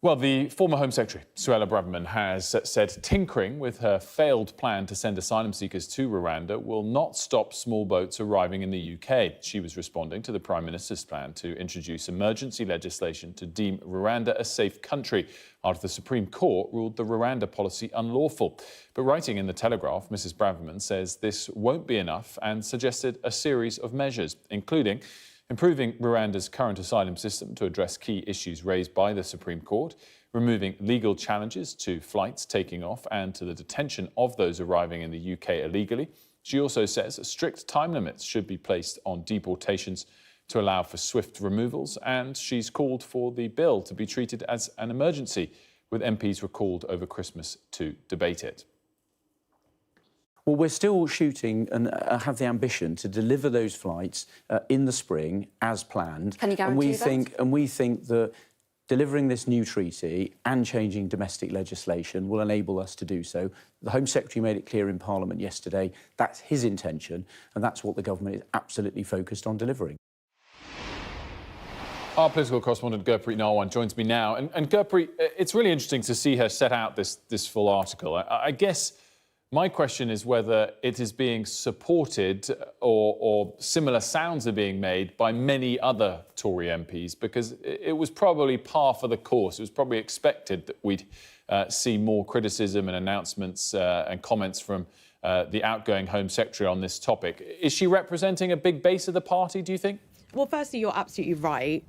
Well, the former Home Secretary, Suella Braverman, has said tinkering with her failed plan to send asylum seekers to Rwanda will not stop small boats arriving in the UK. She was responding to the Prime Minister's plan to introduce emergency legislation to deem Rwanda a safe country after the Supreme Court ruled the Rwanda policy unlawful. But writing in The Telegraph, Mrs Braverman says this won't be enough and suggested a series of measures, including improving Rwanda's current asylum system to address key issues raised by the Supreme Court, removing legal challenges to flights taking off and to the detention of those arriving in the UK illegally. She also says strict time limits should be placed on deportations to allow for swift removals, and she's called for the bill to be treated as an emergency, with MPs recalled over Christmas to debate it. Well, we're still shooting and have the ambition to deliver those flights in the spring as planned. Can you guarantee that? And we think that delivering this new treaty and changing domestic legislation will enable us to do so. The Home Secretary made it clear in Parliament yesterday that's his intention, and that's what the government is absolutely focused on delivering. Our political correspondent Gurpreet Narwan joins me now. And Gurpreet, it's really interesting to see her set out this full article. I guess my question is whether it is being supported or similar sounds are being made by many other Tory MPs, because it was probably par for the course. It was probably expected that we'd see more criticism and announcements and comments from the outgoing Home Secretary on this topic. Is she representing a big base of the party, do you think? Well, firstly, you're absolutely right.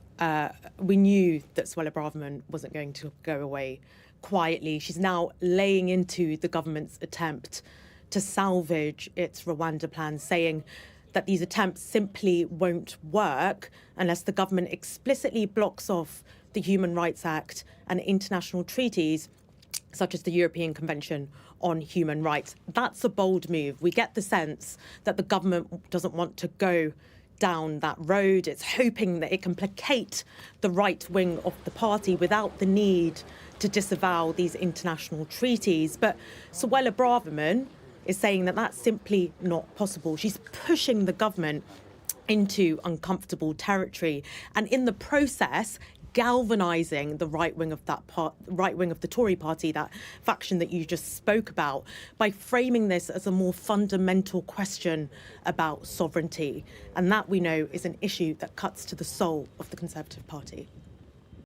We knew that Suella Braverman wasn't going to go away quietly. She's now laying into the government's attempt to salvage its Rwanda plan, saying that these attempts simply won't work unless the government explicitly blocks off the Human Rights Act and international treaties such as the European Convention on Human Rights. That's a bold move. We get the sense that the government doesn't want to go down that road. It's hoping that it can placate the right wing of the party without the need to disavow these international treaties. But Suella Braverman is saying that that's simply not possible. She's pushing the government into uncomfortable territory, and in the process galvanising the right wing of the Tory party, that faction that you just spoke about, by framing this as a more fundamental question about sovereignty. And that, we know, is an issue that cuts to the soul of the Conservative Party.